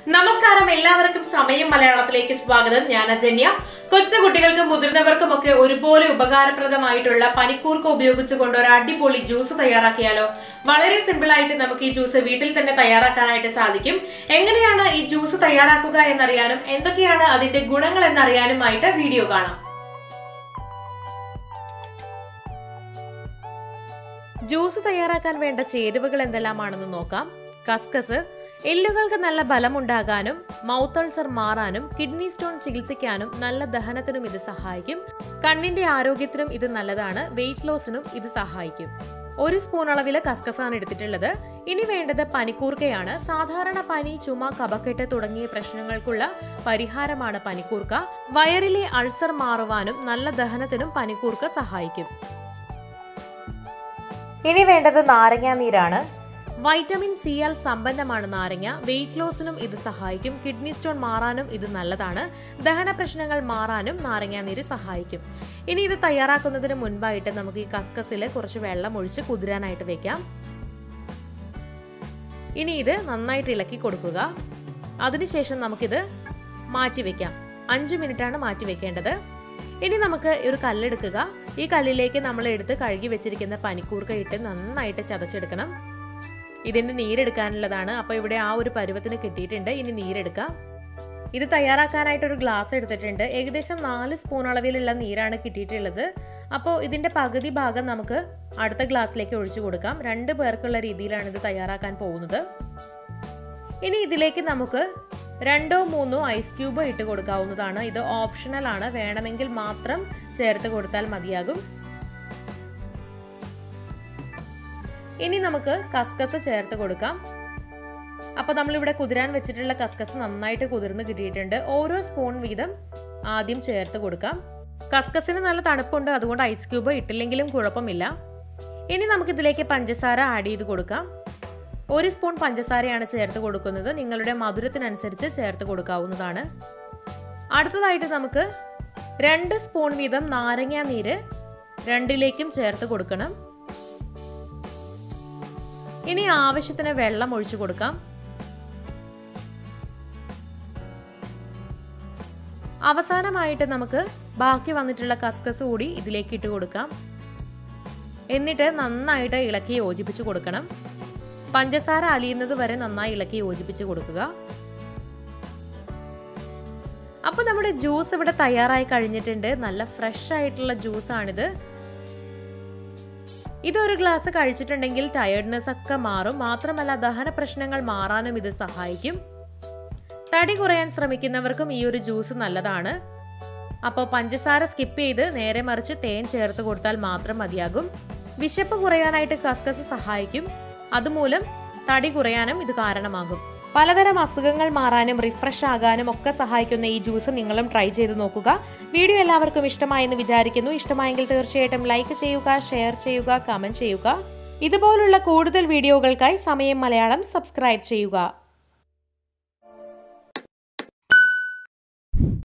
നമസ്കാരം എല്ലാവർക്കും സമയം മലയാളത്തിലേക്ക് സ്വാഗതം. ഞാൻ അജന്യ. കൊച്ചുകുട്ടികൾക്കും മുതിർന്നവർക്കുമൊക്കെ ഒരുപോലെ ഉപകാരപ്രദമായിട്ടുള്ള പനിക്കൂർക്ക ഉപയോഗിച്ചുകൊണ്ട് ഒരു അടിപൊളി ജ്യൂസ് തയ്യാറാക്കിയാലോ? വളരെ സിമ്പിൾ ആയിട്ട് നമുക്ക് ഈ ജ്യൂസ് വീട്ടിൽ തന്നെ തയ്യാറാക്കാനായിട്ട് സാധിക്കും. എങ്ങനെയാണ് ഈ ജ്യൂസ് തയ്യാറാക്കുക എന്നറിയാനും എന്തൊക്കെയാണ് അതിന്റെ ഗുണങ്ങൾ എന്നറിയാനുമായിട്ട് വീഡിയോ കാണാം. ജ്യൂസ് തയ്യാറാക്കാൻ വേണ്ട ചേരുവകൾ എന്തെല്ലാമാണെന്ന് നോക്കാം. കസ്കസ് എല്ലുകൾക്ക് നല്ല ബലമുണ്ടാകാനും മൗത്ത് അൾസർ മാറാനും കിഡ്നി സ്റ്റോൺ ചികിത്സിക്കാനും നല്ല ദഹനത്തിനും ഇത് സഹായിക്കും. കണ്ണിന്റെ ആരോഗ്യത്തിനും ഇത് നല്ലതാണ്. വെയിറ്റ് ലോസിനും ഇത് സഹായിക്കും. 1 സ്പൂൺ അളവിൽ കസ്കസാണ് എടുത്തിട്ടുള്ളത്. ഇനി വേണ്ടത് പനിക്കൂർക്കയാണ്. സാധാരണ പനി, ചുമ, കഫക്കെട്ട് തുടങ്ങിയ പ്രശ്നങ്ങൾക്കുള്ള പരിഹാരമാണ് പനിക്കൂർക്ക. വയറിലെ അൾസർ മാറുവാനും നല്ല ദഹനത്തിനും പനിക്കൂർക്ക സഹായിക്കും. ഇനി വേണ്ടത് നാരങ്ങാ നീരാണ്. വൈറ്റമിൻ സി ആൽ സമ്പന്നമാണ് നാരങ്ങ. വെയിറ്റ് ലോസിനും ഇത് സഹായിക്കും. കിഡ്നി സ്റ്റോൺ മാറാനും ഇത് നല്ലതാണ്. ദഹന പ്രശ്നങ്ങൾ മാറാനും നാരങ്ങാ നീര് സഹായിക്കും. ഇനി ഇത് തയ്യാറാക്കുന്നതിന് മുൻപായിട്ട് നമുക്ക് ഈ കസ്കസിൽ കുറച്ച് വെള്ളം ഒഴിച്ച് കുതിരാനായിട്ട് വെക്കാം. ഇനി ഇത് നന്നായിട്ട് ഇളക്കി കൊടുക്കുക. അതിനുശേഷം നമുക്കിത് മാറ്റിവെക്കാം. 5 മിനിറ്റാണ് മാറ്റി വെക്കേണ്ടത്. ഇനി നമുക്ക് ഒരു കല്ലെടുക്കുക. ഈ കല്ലിലേക്ക് നമ്മൾ എടുത്ത് കഴുകി വെച്ചിരിക്കുന്ന പനിക്കൂർക്ക ഇട്ട് നന്നായിട്ട് ചതച്ചെടുക്കണം. ഇതിന്റെ നീരെടുക്കാനുള്ളതാണ്. അപ്പോൾ ഇവിടെ ആ ഒരു പരുവത്തിന് കിട്ടിയിട്ടുണ്ട്. ഇനി നീരെടുക്കാം. ഇത് തയ്യാറാക്കാനായിട്ട് ഒരു ഗ്ലാസ് എടുത്തിട്ടുണ്ട്. ഏകദേശം 4 സ്പൂൺ അളവിലുള്ള നീരാണ് കിട്ടിയിട്ടുള്ളത്. അപ്പോൾ ഇതിന്റെ പകുതി ഭാഗം നമുക്ക് അടുത്ത ഗ്ലാസ്സിലേക്ക് ഒഴിച്ചു കൊടുക്കാം. 2 പേർക്കുള്ള രീതിയിലാണ് ഇത് തയ്യാറാക്കാൻ പോകുന്നത്. ഇനി ഇതിലേക്ക് നമുക്ക് 2 or 3 ഐസ് ക്യൂബ് ഇട്ട് കൊടുക്കാവുന്നതാണ്. ഇത് ഓപ്ഷണൽ ആണ്. വേണമെങ്കിൽ മാത്രം ചേർത്ത് കൊടുത്താൽ മതിയാകും. ഇനി നമുക്ക് കസ്കസ് ചേർത്ത് കൊടുക്കാം. അപ്പോൾ നമ്മളിവിടെ കുതിരാൻ വെച്ചിട്ടുള്ള കസ്കസ് നന്നായിട്ട് കുതിർന്ന് കിട്ടിയിട്ടുണ്ട്. ഓരോ സ്പൂൺ വീതം ആദ്യം ചേർത്ത് കൊടുക്കാം. കസ്കസിന് നല്ല തണുപ്പുണ്ട്, അതുകൊണ്ട് ഐസ് ക്യൂബ് ഇട്ടില്ലെങ്കിലും കുഴപ്പമില്ല. ഇനി നമുക്കിതിലേക്ക് പഞ്ചസാര ആഡ് ചെയ്ത് കൊടുക്കാം. 1 സ്പൂൺ പഞ്ചസാരയാണ് ചേർത്ത് കൊടുക്കുന്നത്. നിങ്ങളുടെ മധുരത്തിനനുസരിച്ച് ചേർത്ത് കൊടുക്കാവുന്നതാണ്. അടുത്തതായിട്ട് നമുക്ക് 2 സ്പൂൺ വീതം നാരങ്ങാ നീര് രണ്ടിലേക്കും ചേർത്ത് കൊടുക്കണം. ഇനി ആവശ്യത്തിന് വെള്ളം ഒഴിച്ചു കൊടുക്കാം. അവസാനമായിട്ട് നമുക്ക് ബാക്കി വന്നിട്ടുള്ള കസ്കസ് കൂടി ഇതിലേക്ക് ഇട്ട് കൊടുക്കാം. എന്നിട്ട് നന്നായിട്ട് ഇളക്കി യോജിപ്പിച്ച് കൊടുക്കണം. പഞ്ചസാര അലിയുന്നത് വരെ നന്നായി ഇളക്കി യോജിപ്പിച്ച് കൊടുക്കുക. അപ്പോൾ നമ്മുടെ ജ്യൂസ് ഇവിടെ തയ്യാറായി കഴിഞ്ഞിട്ടുണ്ട്. നല്ല ഫ്രഷ് ആയിട്ടുള്ള ജ്യൂസാണിത്. ഇതൊരു ഗ്ലാസ് കഴിച്ചിട്ടുണ്ടെങ്കിൽ ടയർഡ്നെസ് ഒക്കെ മാറും. മാത്രമല്ല ദഹന പ്രശ്നങ്ങൾ മാറാനും ഇത് സഹായിക്കും. തടി കുറയാൻ ശ്രമിക്കുന്നവർക്കും ഈ ഒരു ജ്യൂസ് നല്ലതാണ്. അപ്പോൾ പഞ്ചസാര സ്കിപ്പ് ചെയ്ത് നേരെ മറിച്ച് തേൻ ചേർത്ത് കൊടുത്താൽ മാത്രം മതിയാകും. വിശപ്പ് കുറയാനായിട്ട് കസ്കസ് സഹായിക്കും. അതുമൂലം തടി കുറയാനും ഇത് കാരണമാകും. പലതരം അസുഖങ്ങൾ മാറാനും റിഫ്രഷ് ആകാനും ഒക്കെ സഹായിക്കുന്ന ഈ ജ്യൂസ് നിങ്ങളും ട്രൈ ചെയ്ത് നോക്കുക. വീഡിയോ എല്ലാവർക്കും ഇഷ്ടമായെന്ന് വിചാരിക്കുന്നു. ഇഷ്ടമായെങ്കിൽ തീർച്ചയായിട്ടും ലൈക്ക് ചെയ്യുക, ഷെയർ ചെയ്യുക, കമന്റ് ചെയ്യുക. ഇതുപോലുള്ള കൂടുതൽ വീഡിയോകൾക്കായി സമയം മലയാളം സബ്സ്ക്രൈബ് ചെയ്യുക.